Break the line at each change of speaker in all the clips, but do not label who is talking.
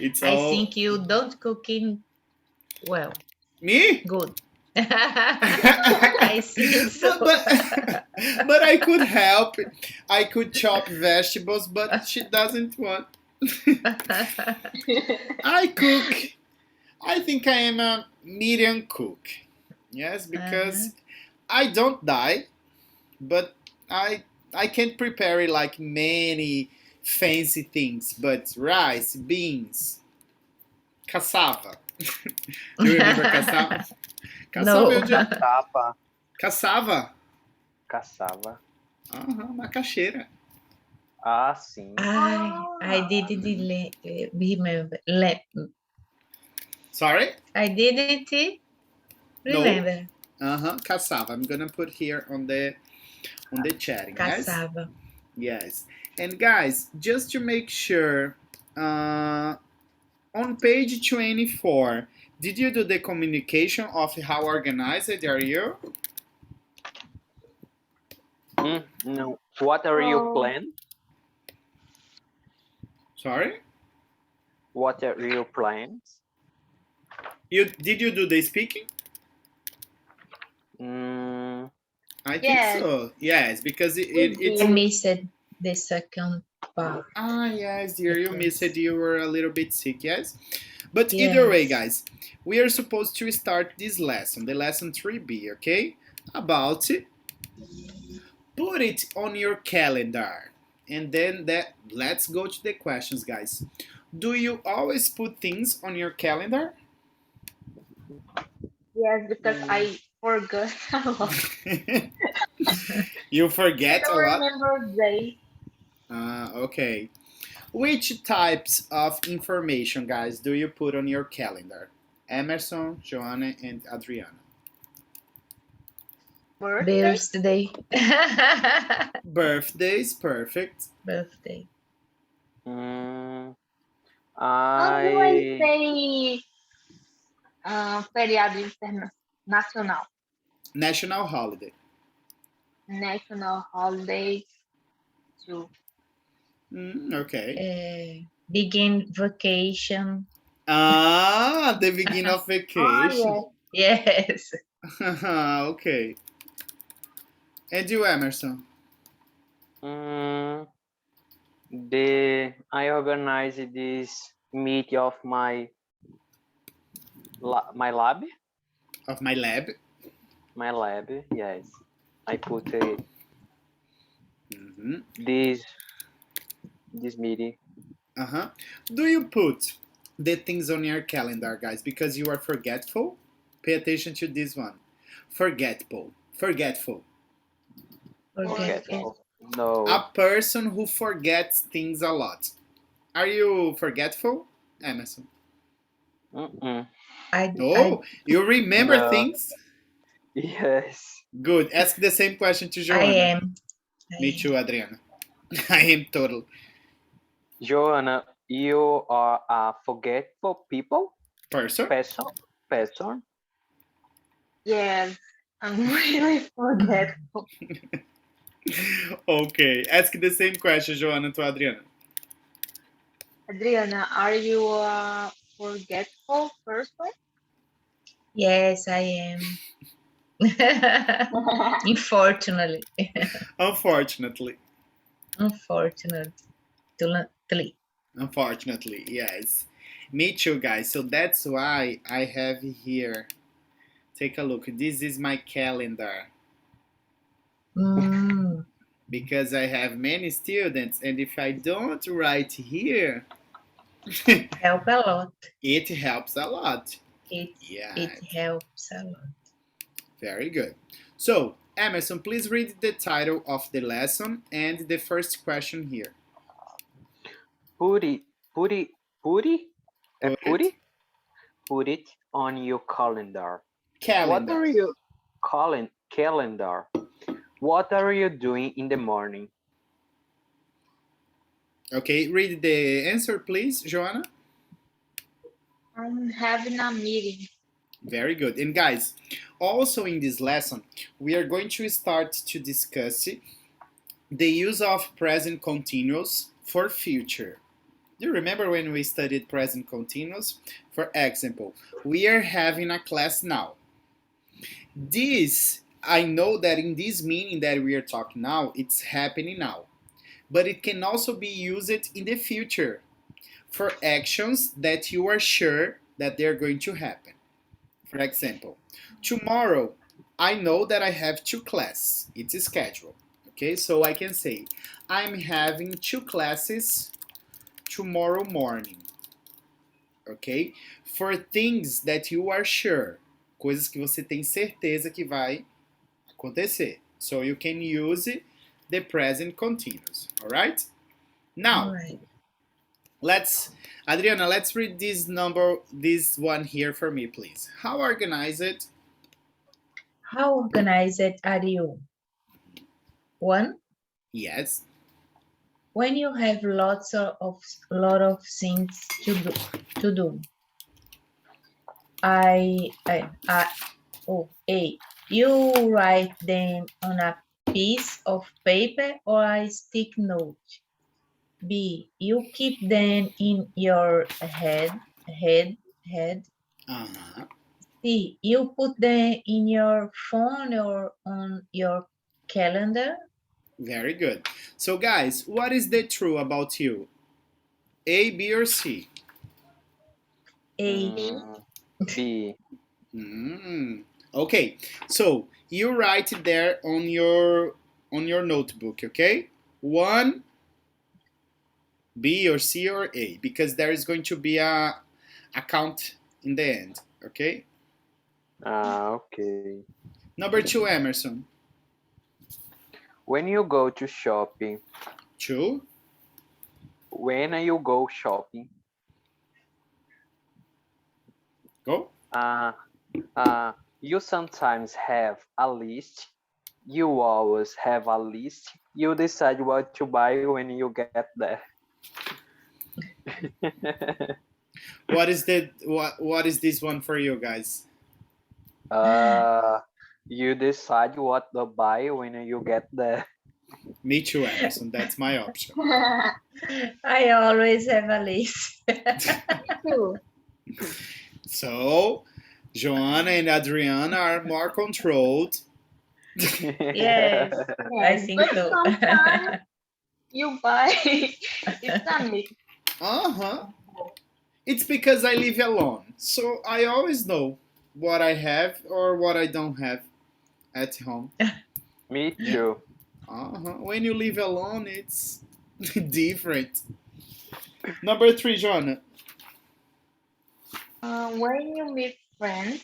It's
I
all
think you don't cooking well.
me.
Good. I think so.
But I could help. I could chop vegetables, but she doesn't want. I cook. I think I am a medium cook. Yes,
Uh-huh.
because I don't die, but I can't prepare it like many fancy things. But rice, beans, cassava. Do you remember cassava? Cassava
No.
eu já.
Tapa,
Cassava.
caçava.
Aham, macaxeira.
Ah, sim.
I didn't remember.
Sorry?
I didn't
No.
remember.
Cassava. I'm gonna put here on the chatting, yes?
Cassava.
Yes. And guys, just to make sure, on page 24, did you do the communication of how organized are you?
No. What are your
Oh.
plans?
Sorry?
What are your plans?
Did you do the speaking?
Mm,
I think
Yes.
so. Yes, because
We
it's.
I
did.
missed the second part.
Ah, yes, dear, you
Yes.
missed it. You were a little bit sick, yes? But either way,
Yes.
guys, we are supposed to start this lesson, the lesson 3B, okay? About it. Put it on your calendar. And then let's go to the questions, guys. Do you always put things on your calendar?
Yes, because I forgot a lot.
You
I
forget a
don't
lot?
remember days.
Okay. Which types of information, guys, do you put on your calendar? Emerson, Joanna, and Adriana.
Birthday.
Birthday.
Birthdays, perfect.
Birthday.
mm,
How do I
I
say feriado internacional?
National holiday.
National holiday too.
Okay.
Begin vacation.
The beginning of vacation.
Oh,
Yes.
Okay. And you, Emerson?
mm, I organized this meet of my lab.
Of my lab.
My lab, yes. I put
Mm-hmm.
this meeting.
Do you put the things on your calendar, guys, because you are forgetful? Pay attention to this one. Forgetful. Forgetful.
Forgetful. No.
A person who forgets things a lot. Are you forgetful, Emerson?
Mm-mm.
No, you remember
No.
things?
Yes.
Good. Ask the same question to
I
Joanna.
am.
Me too, Adriana. I am total.
Joanna, you are a forgetful
Person?
person.
yes. I'm really forgetful.
Okay. Ask the same question, Joanna, to Adriana.
Adriana, are you a forgetful person?
Yes, I am. Unfortunately.
Unfortunately. Unfortunately, yes. Me too, guys. So that's why I have here. Take a look. This is my calendar.
Mm,
Because I have many students, and if I don't write here,
help a lot.
it helps a lot.
It
Yeah,
helps a lot.
very good. So, Emerson, please read the title of the lesson and the first question here.
Put it
Put it.
put it on your calendar.
Calendar.
What are you calling calendar? What are you doing in the morning?
Okay, read the answer, please, Joanna.
I'm having a meeting.
Very good. And guys, also in this lesson, we are going to start to discuss the use of present continuous for future. Do you remember when we studied present continuous? For example, we are having a class now. This, I know that in this meaning that we are talking now, it's happening now. But it can also be used in the future for actions that you are sure that they're going to happen. For example, tomorrow, I know that I have two classes. It's a schedule. Okay, so I can say, I'm having two classes tomorrow morning. Ok? For things that you are sure. Coisas que você tem certeza que vai acontecer. So you can use the present continuous. Alright? Now,
All right.
Adriana, let's read this one here for me, please. How organized?
How organized are you? 1.
Yes.
When you have lot of things to do. You write them on a piece of paper or a stick note. B, you keep them in your head.
Uh-huh.
C, you put them in your phone or on your calendar.
Very good. So, guys, what is the true about you? A, B, or C?
A,
B.
Okay, so you write it there on your notebook, okay? 1, B or C or A, because there is going to be a count in the end, okay?
Okay.
Number 2, Emerson.
When you go to shopping.
2.
When you go shopping.
Go.
You sometimes have a list. You always have a list. You decide what to buy when you get there.
What is this one for you guys?
You decide what to buy when you get there.
Me too, Emerson. That's my option.
I always have a list.
Two.
So, Joanna and Adriana are more controlled.
Yes, I think
But
so.
sometimes you buy it's a mix.
Uh-huh. It's because I live alone. So I always know what I have or what I don't have at home.
Me too.
Uh-huh. When you live alone, it's different. Number 3, Joanna.
When you meet friends,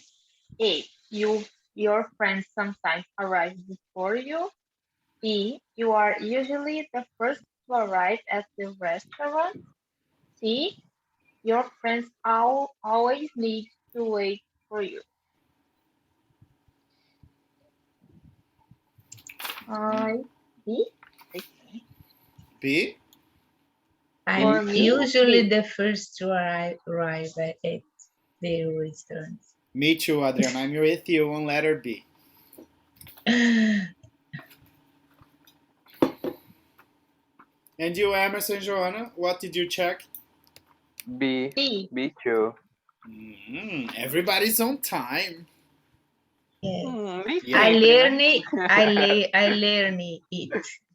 A, your friends sometimes arrive before you. B, you are usually the first to arrive at the restaurant. C, your friends always need to wait for you. B, I think.
B.
I'm
For me,
usually
B.
the first to arrive at the restaurant.
Me too, Adriana. I'm with you on letter B. And you, Emerson, Joanna, what did you check?
B.
B.
B too.
Everybody's on time.
Yes.
Me
Yeah.
I
sempre, né?
learn it.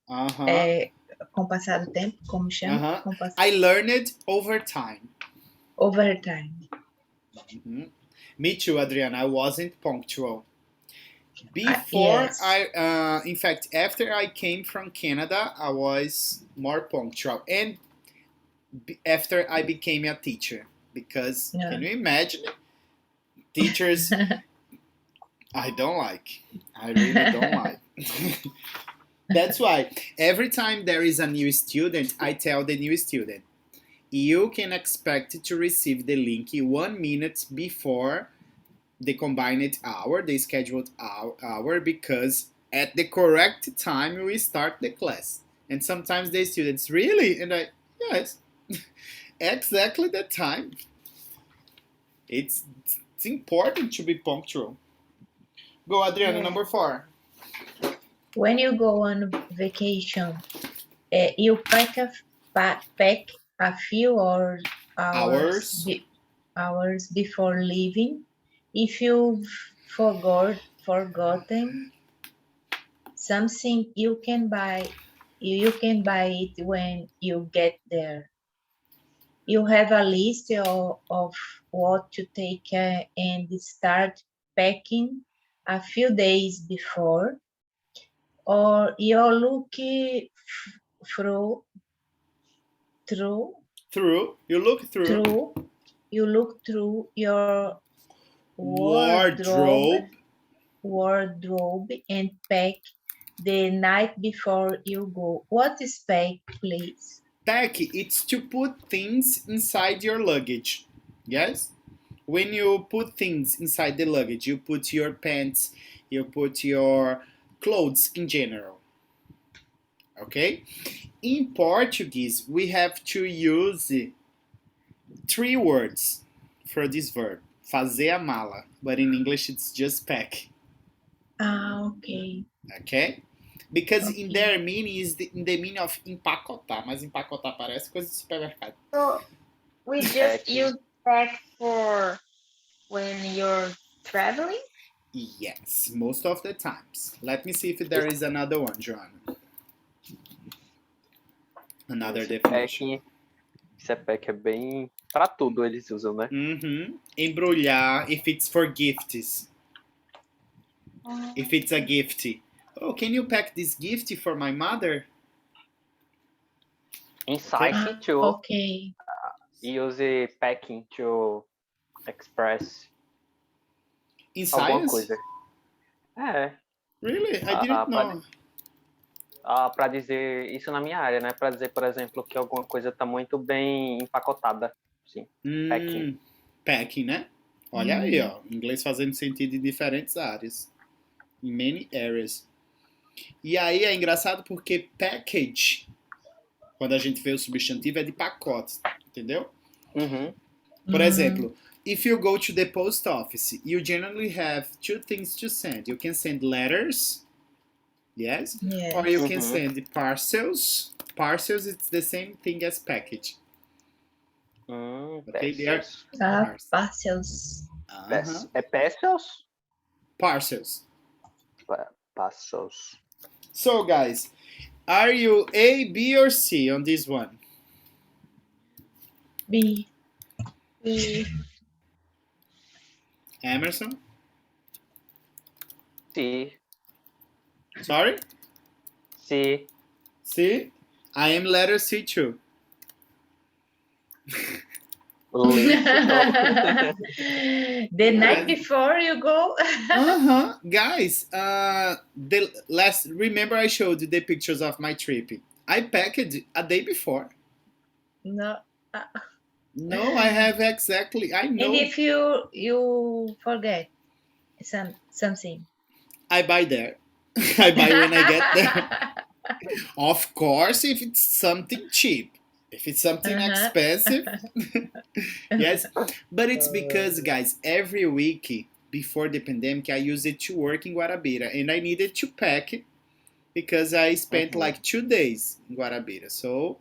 Uh-huh.
Com o passar do tempo, como chama?
Uh-huh.
Com o passar...
I learned it over time.
Over time.
Me too, Adriana. I wasn't punctual. Before
Yes.
in fact, after I came from Canada, I was more punctual. And after I became a teacher, because
Yeah.
can you imagine? Teachers, I don't like. I really don't like. That's why every time there is a new student, I tell the new student, you can expect to receive the link 1 minute before the combined hour, the scheduled hour, because at the correct time we start the class. And sometimes the students, really? And I, yes, exactly the time. It's important to be punctual. Go, Adriana,
Yeah.
number 4.
When you go on vacation, you pack a few
Hours.
hours before leaving. If you've forgotten something, you can buy it when you get there. You have a list of what to take and start packing a few days before, or you're looking through through
Through.
you look through your wardrobe
Wardrobe.
and pack the night before you go. What is pack, please?
Pack, it's to put things inside your luggage. Yes? When you put things inside the luggage, you put your pants, you put your clothes in general. Okay? In Portuguese, we have to use 3 words for this verb. Fazer a mala. But in English, it's just pack.
Okay.
Okay? Because in
Okay.
their meaning is in the meaning of empacotar, mas empacotar parece coisa de supermercado.
So we just
Packing.
use pack for when you're traveling.
Yes, most of the times. Let me see if there is another one, Joanna. Another definition.
Esse pack é bem... Pra tudo eles usam, né?
Embrulhar, if it's for gifts. If it's a gift. Oh, can you pack this gift for my mother?
In site to
Okay.
use packing to express
In
alguma
science?
coisa. É,
Really? I didn't know.
pra dizer isso na minha área, né? Pra dizer, por exemplo, que alguma coisa tá muito bem empacotada. Sim, packing.
Packing, né? Olha aí, ó. Inglês fazendo sentido em diferentes áreas. In many areas. E aí é engraçado porque package, quando a gente vê o substantivo, é de pacote, entendeu?
Uhum.
Por exemplo, if you go to the post office, you generally have 2 things to send. You can send letters, yes?
Yes.
Or you can send parcels. Parcels, it's the same thing as package. Okay, they are
Parcels.
É pesos?
Parcels.
Parcels.
So, guys, are you A, B, or C on this one?
B.
Emerson?
C.
Sorry?
C.
C? I am letter C too.
The night before you go.
Guys, remember I showed you the pictures of my trip. I packed a day before.
No.
No, I have exactly. I know.
And if you forget something,
I buy there. I buy when I get there. Of course, if it's something cheap. If it's something expensive, yes. But it's because, guys, every week before the pandemic, I used it to work in Guarabira, and I needed to pack because I spent like 2 days in Guarabira. So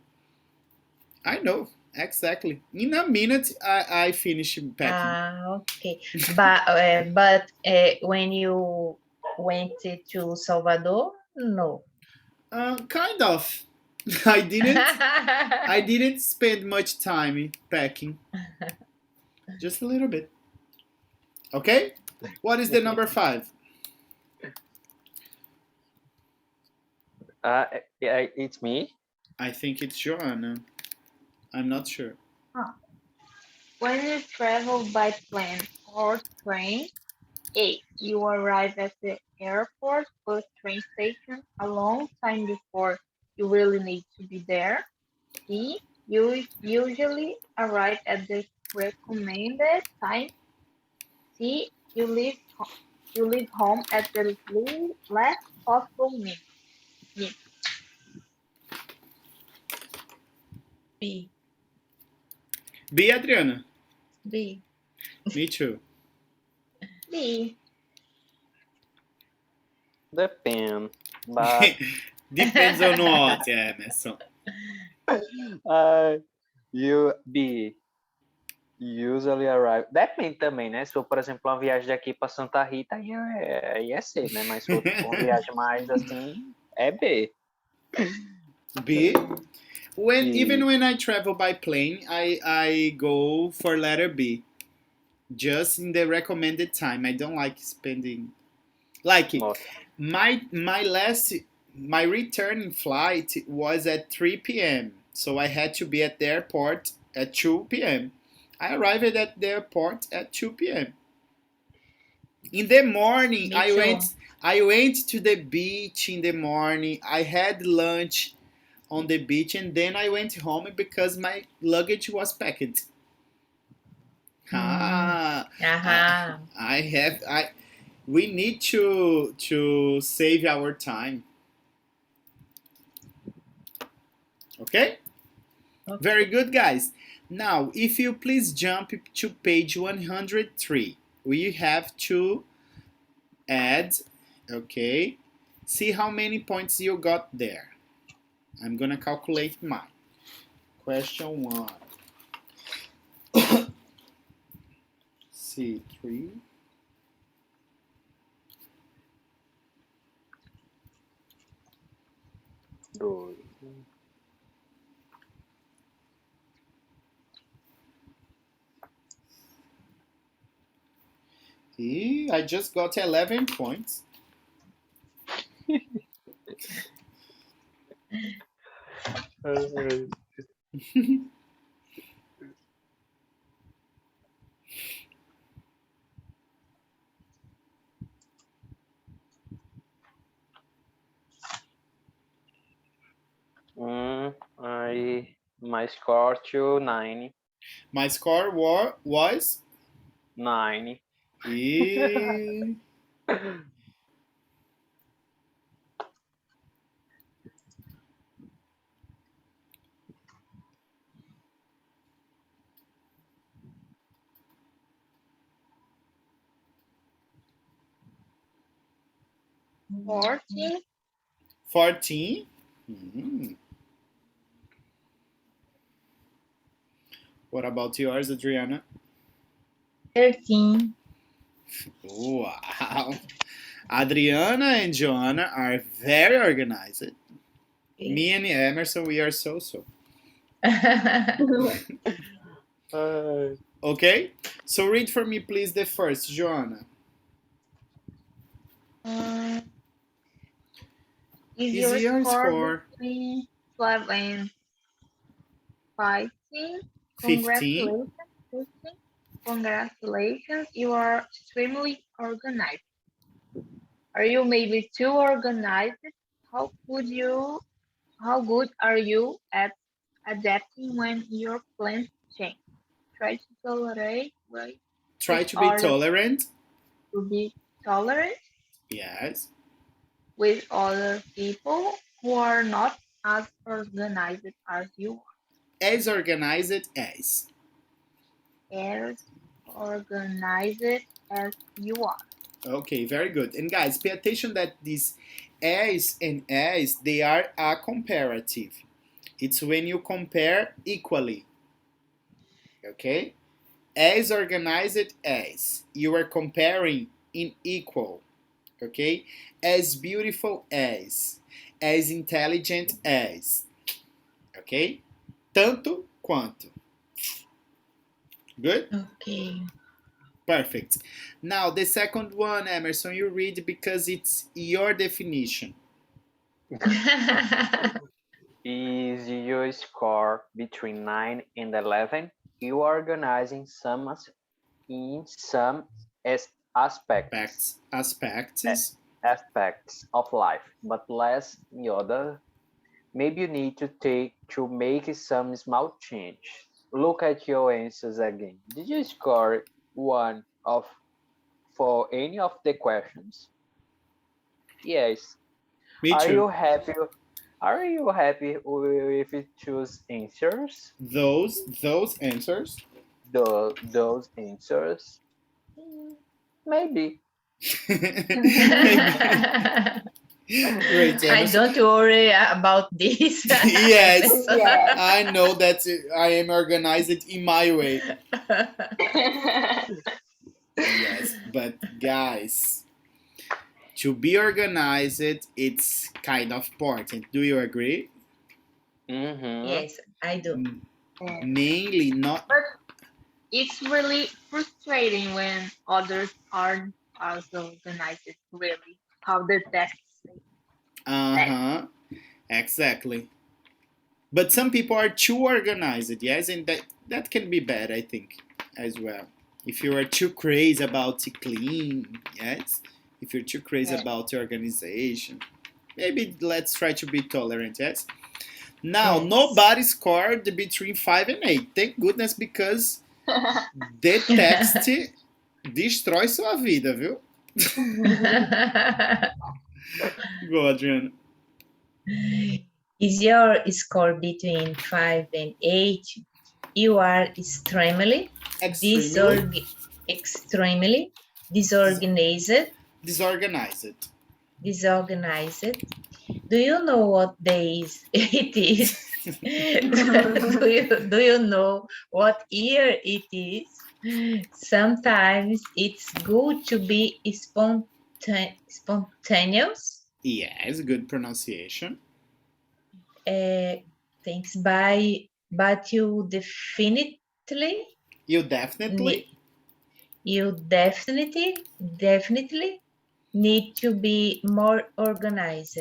I know exactly. In a minute, I finish packing.
Okay. But when you went to Salvador, no.
Kind of. I didn't spend much time packing. Just a little bit. Okay? What is the number 5?
It's me.
I think it's Joanna. I'm not sure.
When you travel by plane or train, A. You arrive at the airport or train station a long time before you really need to be there. B. You usually arrive at the recommended time. C. You leave home at the last possible minute.
B.
B, Adriana.
B.
Me too.
B.
Depende. But
Depends on what, Emerson.
You be usually arrive. Depende também, né? Se for, por exemplo, uma viagem daqui para Santa Rita, aí é C, né? Mas se for uma viagem mais assim, é B.
B. Even
E-
when I travel by plane, I go for letter B. Just in the recommended time. I don't like spending like
Nossa.
my return flight was at 3 p.m. So I had to be at the airport at 2 p.m. I arrived at the airport at 2 p.m. In the morning,
Me too.
I went to the beach in the morning. I had lunch on the beach and then I went home because my luggage was packed. Ah, we need to save our time. Okay? Very good, guys. Now, if you please jump to page 103, we have to add, okay, see how many points you got there. I'm gonna calculate mine. Question 1. C3.
Dois.
I just got 11 points.
My score to 9.
My score was
9.
E...
14.
14. What about yours, Adriana?
13.
Wow. Adriana and Joanna are very organized. Me and Emerson, we are so. Okay? So read for me, please, the first, Joanna.
Is
Is your
score between 12 and 15?
15?
Congratulations, you are extremely organized. Are you maybe too organized? How good are you at adapting when your plans change? Try to tolerate, right?
Try to be tolerant.
To be tolerant
Yes.
with other people who are not as organized as you are.
As organized as.
As organized as you are.
Okay, very good. And guys, pay attention that these as and as, they are a comparative. It's when you compare equally. Okay? As organized as. You are comparing in equal. Okay? As beautiful as. As intelligent as. Okay? Tanto quanto. Good?
Okay.
Perfect. Now, the second one, Emerson, you read because it's your definition.
Is your score between 9 and 11? You are organizing in some aspects of life, but less in other. Maybe you need to make some small change. Look at your answers again. Did you score one of for any of the questions? Yes.
Me
Are
too.
you happy? Are you happy with choose answers?
Those answers.
Those answers? Maybe.
Maybe. Great,
I
Emerson.
don't worry about this.
Yes,
Yeah.
I know that I am organized in my way. Yes, but guys, to be organized, it's kind of important. Do you agree?
Mm-hmm.
Yes, I do.
Yeah.
Mainly not.
But it's really frustrating when others aren't as organized, really. How the text say
Uh
that.
huh. Exactly. But some people are too organized, yes, and that can be bad, I think, as well. If you are too crazy about to clean, yes. If you're too crazy
Yeah.
about the organization, maybe let's try to be tolerant, yes. Now,
Yes.
nobody scored between 5 and 8. Thank goodness, because the text destrói sua vida, viu? Go, Adriana.
Is your score between 5 and 8? You are
Extremely
extremely
dis-
disorganized,
disorganized.
disorganized. Do you know what days it is? Do you know what year it is? Sometimes it's good to be spontaneous.
Yes, good pronunciation.
Uh, thanks, but
You definitely.
ne- you definitely need to be more organized.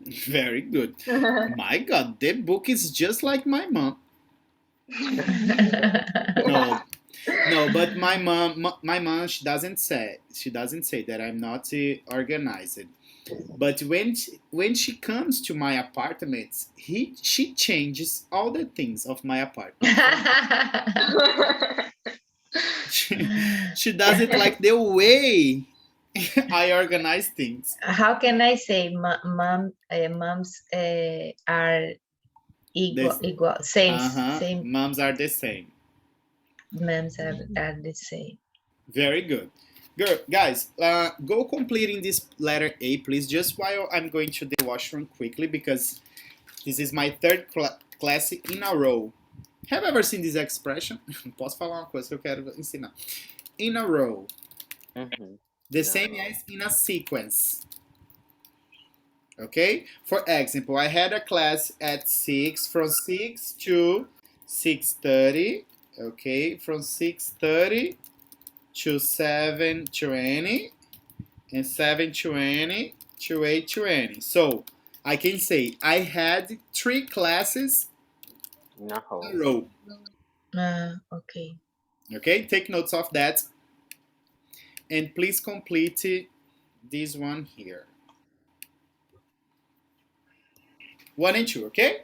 Very good. My God, the book is just like my mom. No, no, but my mom, she doesn't say that I'm not organized. But when she comes to my apartment, she changes all the things of my apartment for me. She does it like the way I organize things.
How can I say moms are
This,
same
moms are the same.
moms are the same.
Very good. Good. Guys, go completing this letter A, please, just while I'm going to the washroom quickly, because this is my third class in a row. Have you ever seen this expression? Posso falar uma coisa que eu quero ensinar. In a row.
Mm-hmm.
The
No,
same
no.
as in a sequence. Okay? For example, I had a class at 6, from 6 to 6:30. Okay? From 6:30 to 7:20, and 7:20 to 8:20. So I can say I had 3 classes in a
No.
row.
Okay.
Okay, take notes of that, and please complete this one here. 1 and 2, okay?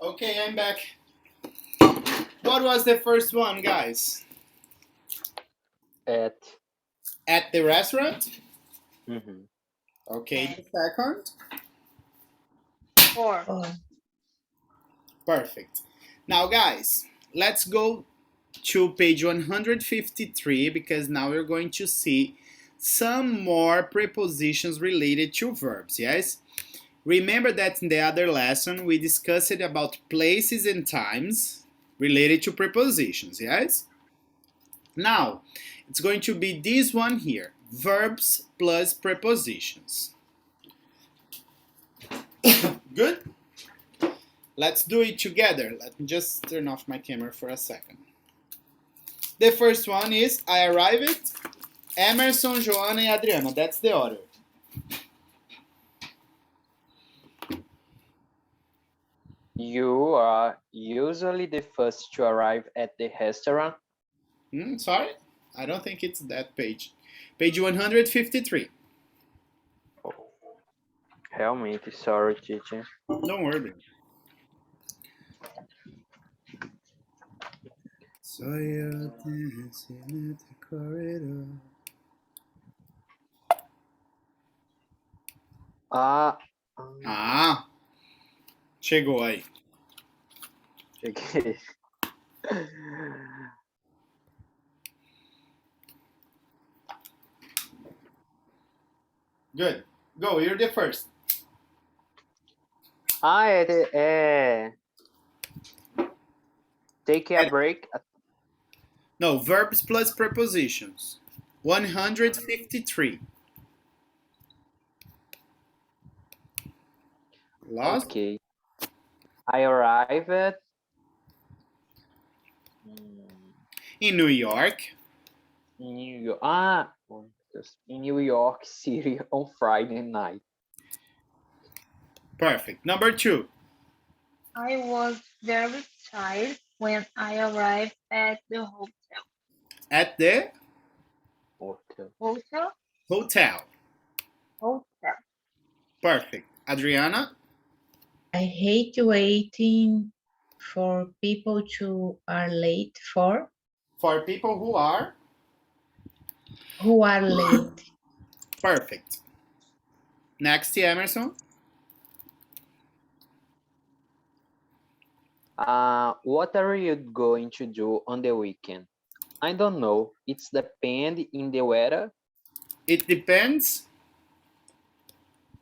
Okay, I'm back. What was the first one, guys?
At.
At the restaurant?
Mm-hmm.
Okay,
Yes.
the second?
4.
Oh,
Perfect. Now, guys, let's go to page 153 because now we're going to see some more prepositions related to verbs, yes? Remember that in the other lesson we discussed about places and times related to prepositions, yes? Now, it's going to be this one here, verbs plus prepositions. Good? Let's do it together. Let me just turn off my camera for a second. The first one is I arrived. Emerson, Joanna, and Adriana. That's the order.
You are usually the first to arrive at the restaurant.
Sorry? I don't think it's that page. Page 153.
Oh, realmente, sorry, teacher.
Don't worry. Saw you dancing at the corridor.
Ah,
Ah, chegou aí.
cheguei.
Good. Go, you're the first.
É. Take a break.
No, verbs plus prepositions. 153. Lost?
Okay. I arrived
In New York.
in New York. In New York City on Friday night.
Perfect. Number 2.
I was very tired when I arrived at the hotel.
At the
Hotel.
Hotel?
hotel.
Hotel.
Perfect. Adriana?
I hate waiting for people who are late for.
For people who are
Late.
perfect. Next, Emerson.
What are you going to do on the weekend? I don't know. It's depend in the weather.
It depends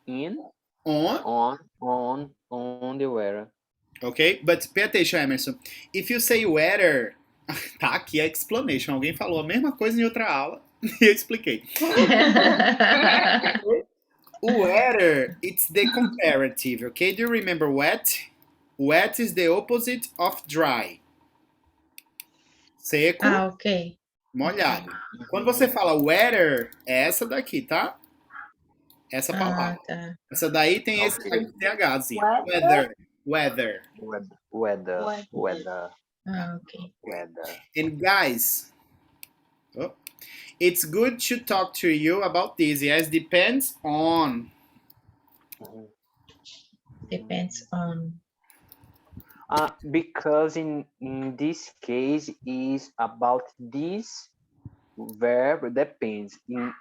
In
on.
on the weather.
Okay, but pay attention, Emerson. If you say weather, tá aqui a explanation. Alguém falou a mesma coisa em outra aula e eu expliquei. Weather, it's the comparative, okay? Do you remember wet? Wet is the opposite of dry. Seco,
Ok.
molhado. Quando você fala weather, é essa daqui, tá? Essa palavra.
Tá.
Essa daí tem esse
Ok.
THzinho.
Weather?
Weather.
Weather.
Ok.
Weather.
And guys, it's good to talk to you about this. Yes, depends on.
Depends on.
Because in this case is about this verb depends in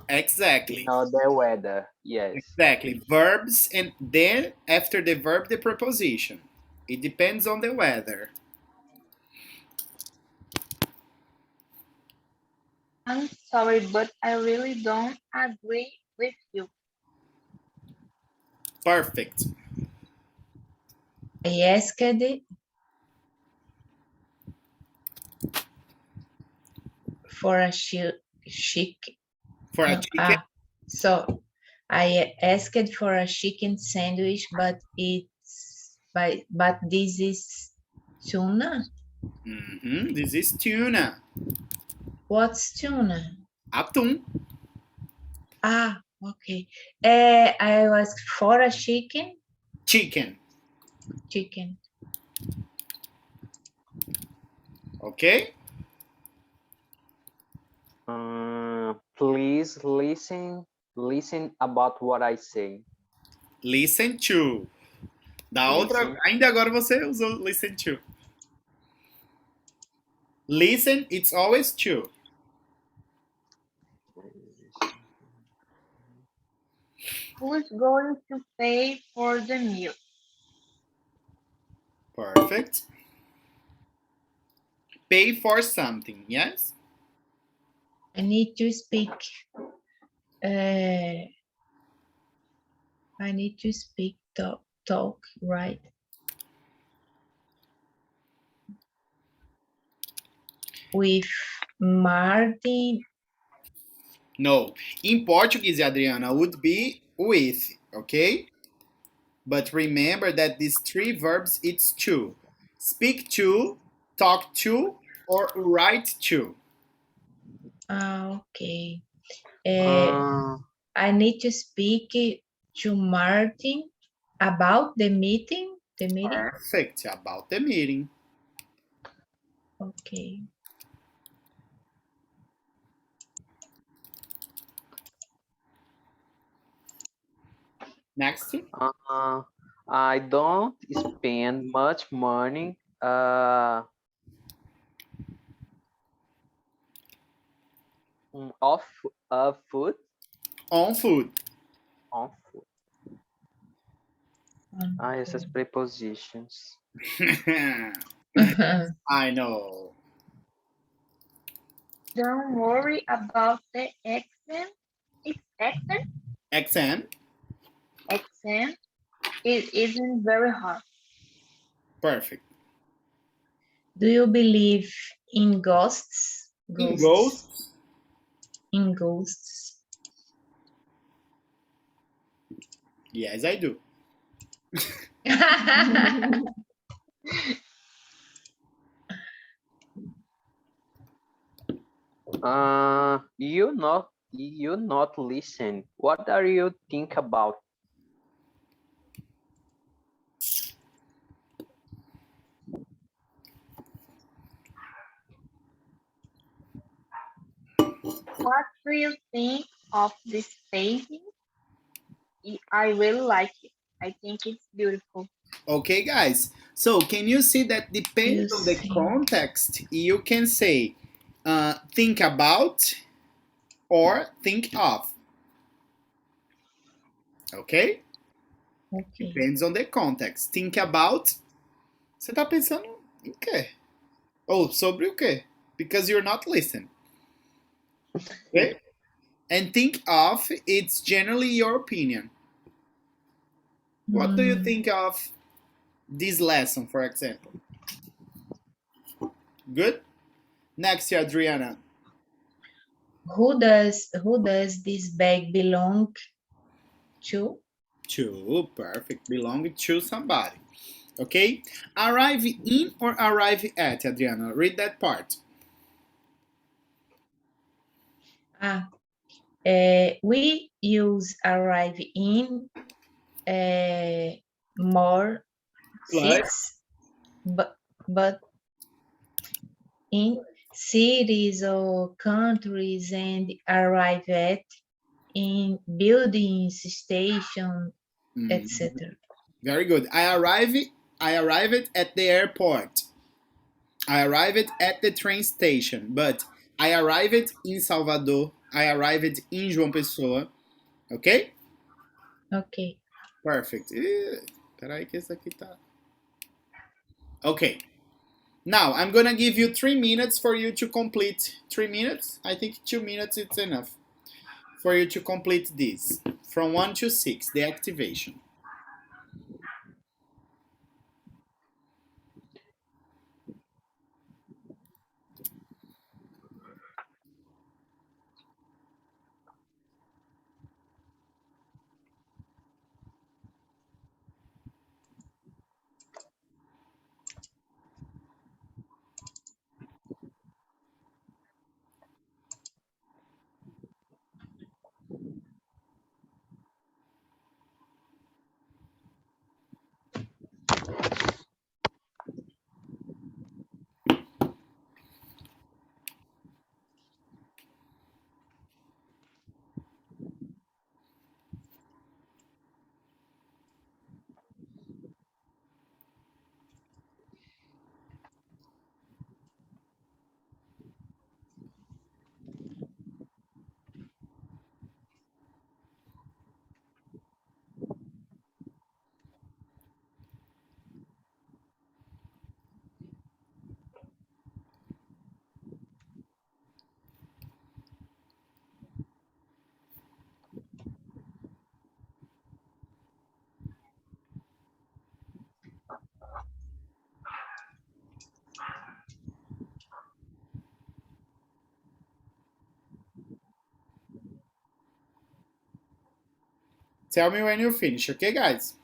Exactly.
the weather. Yes.
Exactly. Verbs and then after the verb the preposition. It depends on the weather.
I'm sorry, but I really don't agree with you.
Perfect.
I asked for a chicken.
For a chicken.
So I asked for a chicken sandwich, but this is tuna.
This is tuna.
What's tuna?
Atum.
Okay. I asked for a chicken.
Chicken. Okay.
Please listen about what I say.
Listen to. Da outra,
Listen.
ainda agora você usou listen to. Listen, it's always to.
Who's going to pay for the meal?
Perfect. Pay for something, yes?
I need to speak. I need to speak, talk, right? With Martin.
No. In Portuguese, Adriana, would be with, okay? But remember that these three verbs, it's to. Speak to, talk to, or write to.
Okay.
Uh,
I need to speak to Martin about the meeting. The meeting.
Perfect. About the meeting.
Okay.
Next.
uh, I don't spend much money off food
On food.
on food. Ah, essas prepositions.
I know.
Don't worry about the exam. It's exam.
Exam.
Exam. It isn't very hard.
Perfect.
Do you believe in ghosts?
In
Ghosts.
ghosts.
In ghosts.
Yes, I do.
You not listen. What are you think about?
What do you think of this painting? I really like it. I think it's beautiful.
Okay, guys. So can you see that depending
You
on the
think.
context, you can say think about or think of. Okay?
Okay.
Depends on the context. Think about. Você tá pensando em quê? Ou sobre o quê? Because you're not listening. Okay? And think of, it's generally your opinion. What do you
Hmm.
think of this lesson, for example? Good? Next, Adriana.
Who does this bag belong to?
To, perfect. Belong to somebody. Okay? Arrive in or arrive at, Adriana? Read that part.
Ah, we use arrive in more
Plus.
seats, but in cities or countries and arrive at in buildings, station,
Mhm.
etc.
Very good. I arrived at the airport. I arrived at the train station, but I arrived in Salvador. I arrived in João Pessoa. Okay?
Okay.
Perfect. Peraí que esse aqui tá. Okay. Now, I'm gonna give you 3 minutes for you to complete. 3 minutes? I think 2 minutes is enough for you to complete this. From 1 to 6, the activation. Tell me when you finish, okay, guys?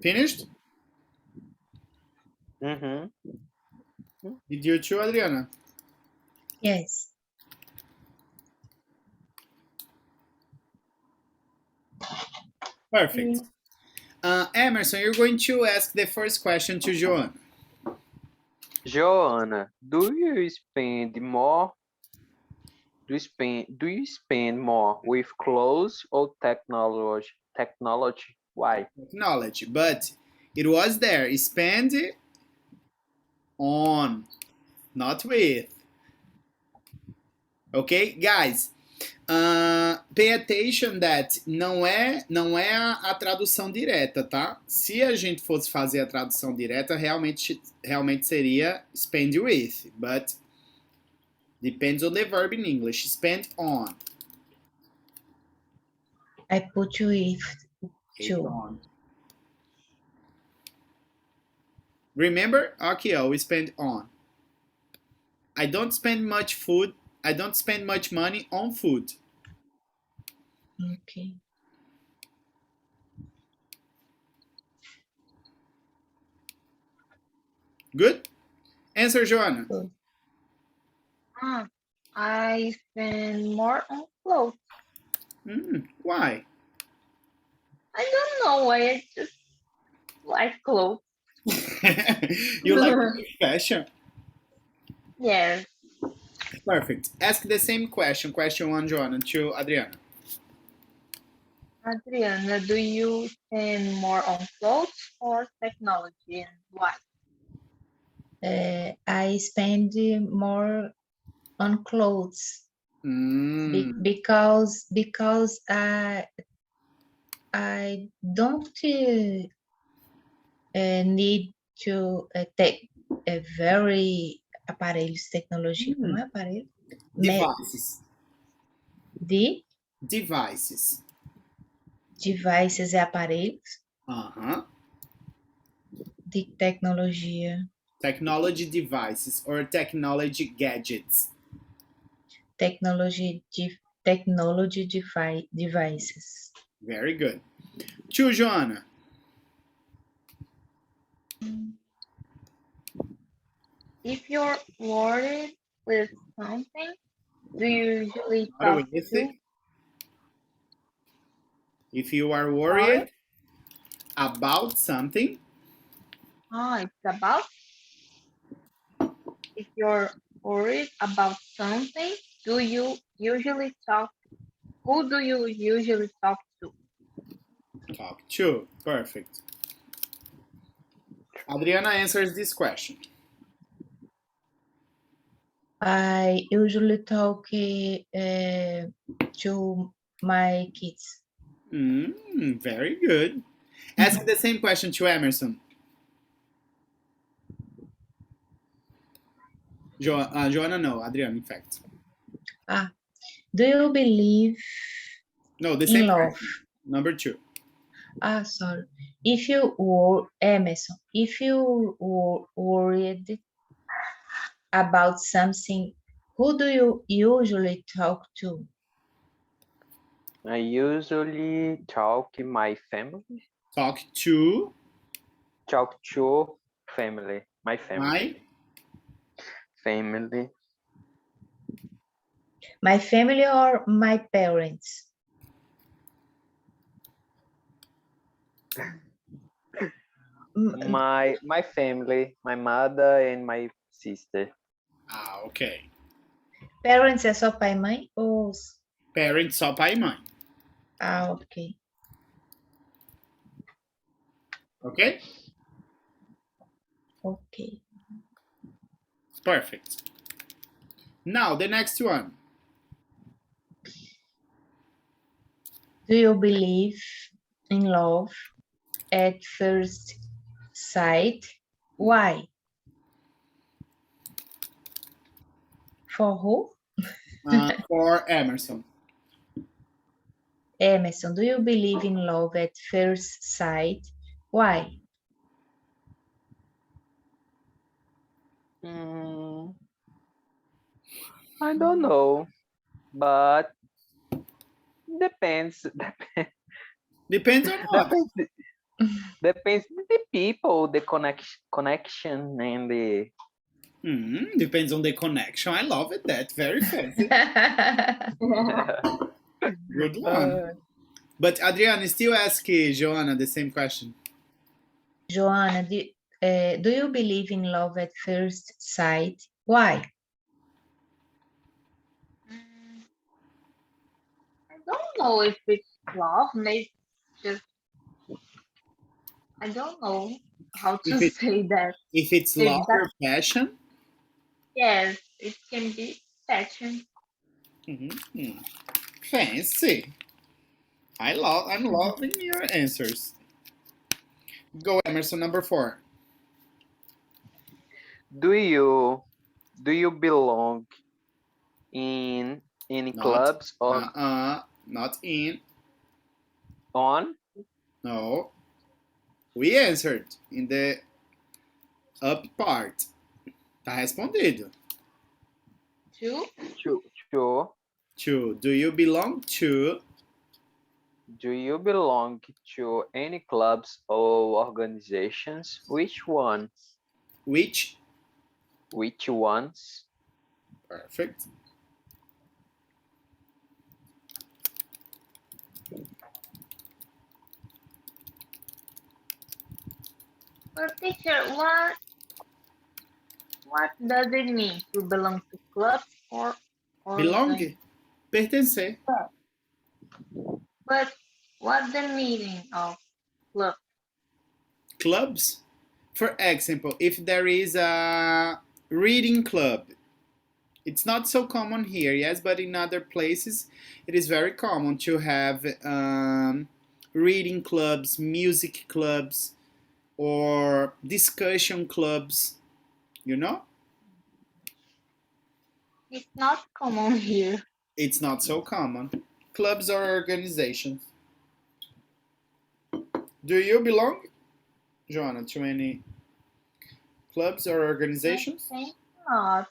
Finished?
Mm-hmm.
Did you too, Adriana?
Yes.
Perfect. Emerson, you're going to ask the first question to Joan.
Joanna, do you spend more with clothes or technology? Technology? Why?
Technology, but it was there. Spend on, not with. Ok, guys? Pay attention that não é a tradução direta, tá? Se a gente fosse fazer a tradução direta, realmente seria spend with, but depends on the verb in English. Spend on.
I put you with
It
two.
on. Remember? Aqui, ó, we spend on. I don't spend much money on food.
Okay.
Good? Answer, Joanna.
Good.
I spend more on clothes.
Why?
I don't know why. I just like clothes.
You like fashion?
Yes.
Perfect. Ask the same question. Question one, Joanna, to Adriana.
Adriana, do you spend more on clothes or technology, and why?
I spend more on clothes because I don't need to take a very aparelhos tecnologia. Como é aparelho?
Devices.
De
Devices.
devices é aparelhos
Uh-huh.
de tecnologia.
Technology devices or technology gadgets.
Technology devices.
Very good. To Joanna.
If you're worried with something, do you usually
Not
talk
with
to?
If you are worried about something.
It's about. If you're worried about something, do you usually talk? Who do you usually talk to?
Talk to. Perfect. Adriana answers this question.
I usually talk to my kids.
Very good. Ask the same question to Emerson. Joanna, no. Adriana, in fact.
Do you believe
No, the
in
same
love?
question. Number 2.
Sorry. If you were Emerson, if you were worried about something, who do you usually talk to?
I usually talk to my family.
Talk to
Talk to family. My family.
my
Family.
My family or my parents? Mm,
My family. My mother and my sister.
ok.
Parents é só pai e mãe? Ou...
Parents só pai e mãe.
Ok.
Ok?
Ok.
Perfect. Now, the next one.
Do you believe in love at first sight? Why? For who?
For Emerson.
Emerson, do you believe in love at first sight? Why?
I don't know, but depends.
Depends on what?
Depends. Depends the people, the connection, and the.
Depends on the connection. I love it. That very fancy. Good one. But Adriana, still ask Joanna the same question.
Joanna, do you believe in love at first sight? Why?
I don't know if it's love, maybe just I don't know how to
If it
say that.
if it's
Maybe
love
that
or passion.
yes, it can be passion.
Fancy. I'm loving your answers. Go Emerson, number 4.
Do you belong in any
Not
clubs or
not in.
on?
No. We answered in the up part. Tá respondido.
Two,
To
To. Do you belong to?
do you belong to any clubs or organizations? Which ones?
Which?
Which ones?
Perfect.
but teacher, what does it mean to belong to clubs or
Belong? Pertencer.
But what's the meaning of club?
Clubs? For example, if there is a reading club, it's not so common here, yes, but in other places it is very common to have reading clubs, music clubs, or discussion clubs, you know?
It's not common here.
It's not so common. Clubs or organizations. Do you belong, Joanna, to any clubs or
I
organizations?
think not.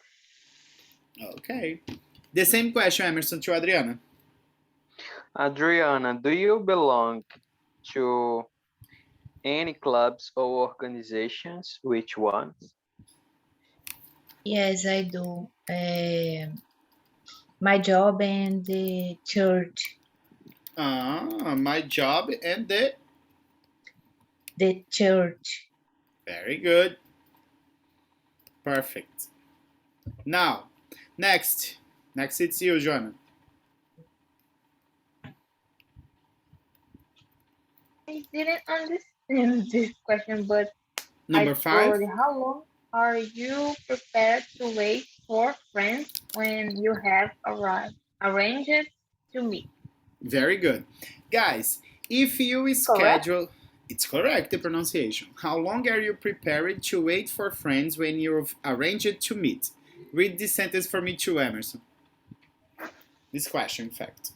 Okay. The same question, Emerson, to Adriana.
Adriana, do you belong to any clubs or organizations? Which ones?
Yes, I do. My job and the church.
My job and the.
The church.
Very good. Perfect. Now, next. Next, it's you, Joanna.
I didn't understand this question, but
Number
I
5.
told how long are you prepared to wait for friends when you have arranged to meet?
Very good. Guys, if you
Correct?
schedule. It's correct, the pronunciation. How long are you prepared to wait for friends when you've arranged to meet? Read this sentence for me too, Emerson. This question, in fact.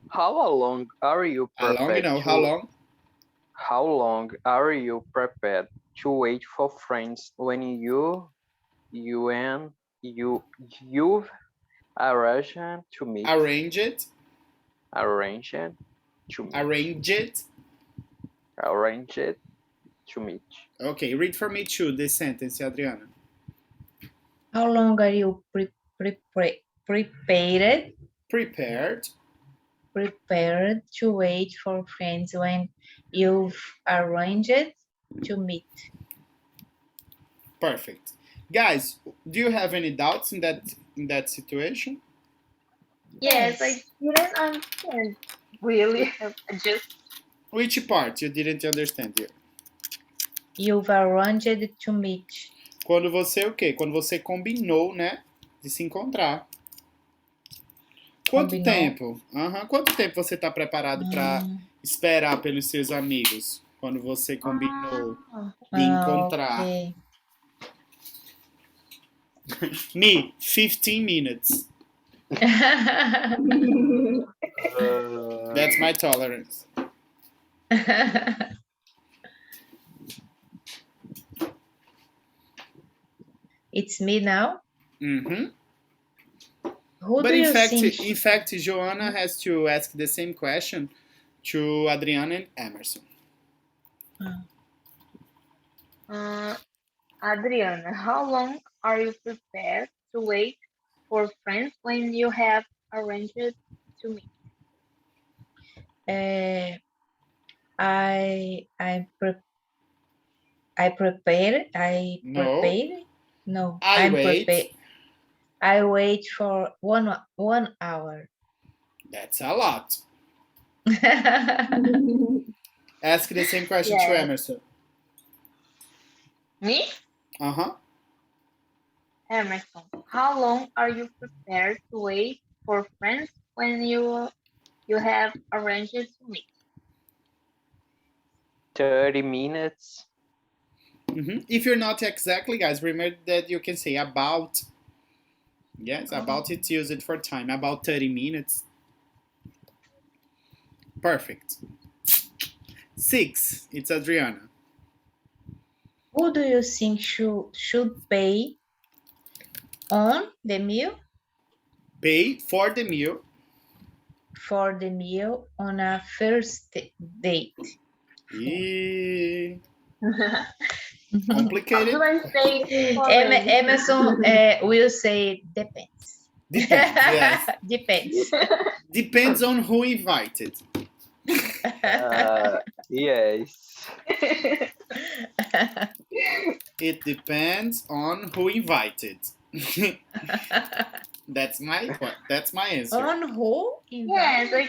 How long are you
How long,
prepared
how
to
long?
how long are you prepared to wait for friends when you've arranged to meet?
Arrange it.
Arranged to meet.
Arrange it.
Arranged to meet.
Okay, read for me too this sentence, Adriana.
How long are you prepared
Prepared.
to wait for friends when you've arranged to meet?
Perfect. Guys, do you have any doubts in that situation?
Yes, I didn't understand. Really, I just
Which part you didn't understand here?
You've arranged to meet.
Quando você o quê? Quando você combinou, né, de se encontrar. Quanto
Combinou.
tempo? Quanto tempo você está preparado para esperar pelos seus amigos? Quando você combinou de encontrar.
Okay.
Me, 15 minutes. That's my tolerance.
It's me now.
Mm-hmm.
Who
But
do you think?
in fact, Joanna has to ask the same question to Adriana and Emerson.
Adriana, how long are you prepared to wait for friends when you have arranged to meet?
I prepare. No.
I wait.
Prepared. I wait for 1 hour.
That's a lot. Ask the same question to Emerson.
Me? Emerson, how long are you prepared to wait for friends when you have arranged to meet?
30 minutes.
If you're not exactly, guys, remember that you can say about. Yes, about it, use it for time. About 30 minutes. Perfect. 6, it's Adriana.
Who do you think should pay on the meal?
Pay for the meal.
For the meal on a first date.
Complicated.
How do I say
Emerson will say depends.
Depends, yes.
Depends.
Depends on who invited.
Yes.
It depends on who invited. That's my answer.
On who?
Yes, I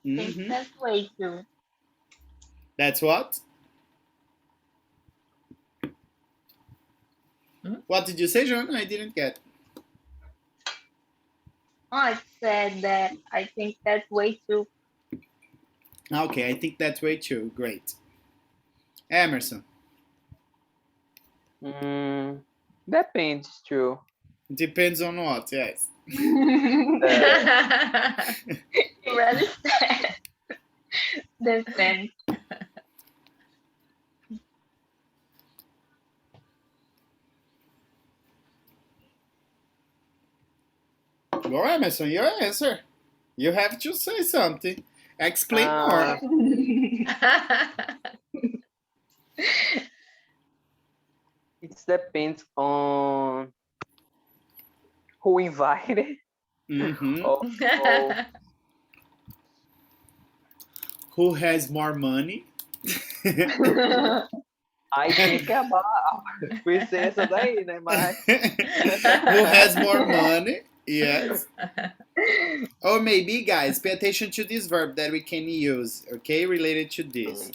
think that's way too.
That's what? What did you say, John? I didn't get.
I said that I think that's way too.
Okay, I think that's way too. Great. Emerson.
Depends too.
Depends on what, yes.
You really said depends.
Go, Emerson, your answer. You have to say something. Explain more.
It depends on who invited.
Who has more money?
I think about essa daí, né? Mas
Who has more money? Yes. Or maybe, guys, pay attention to this verb that we can use, okay, related to this.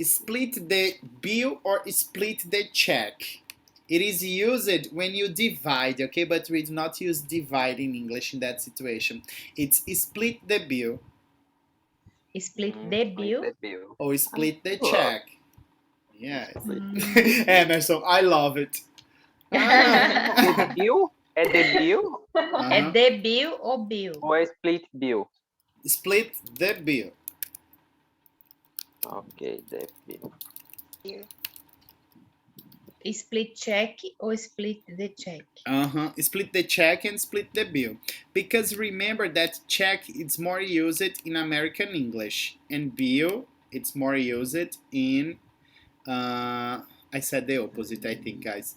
Split the bill or split the check. It is used when you divide, okay, but we do not use divide in English in that situation. It's split the bill.
Split the bill.
Or split the check. Yes. Emerson, I love it.
bill? É the bill
É
Uh-huh.
the bill ou bill?
ou é split bill?
Split the bill.
Ok, the bill.
Split check ou split the check?
Uh-huh. Split the check and split the bill. Because remember that check it's more used in American English, and bill it's more used in I said the opposite, I think, guys.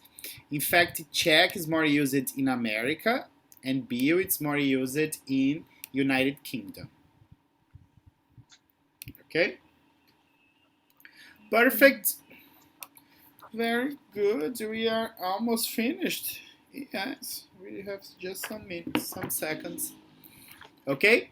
In fact, check is more used in America, and bill it's more used in United Kingdom. Okay? Perfect. Very good. We are almost finished. Yes, we have just some minutes, some seconds. Okay?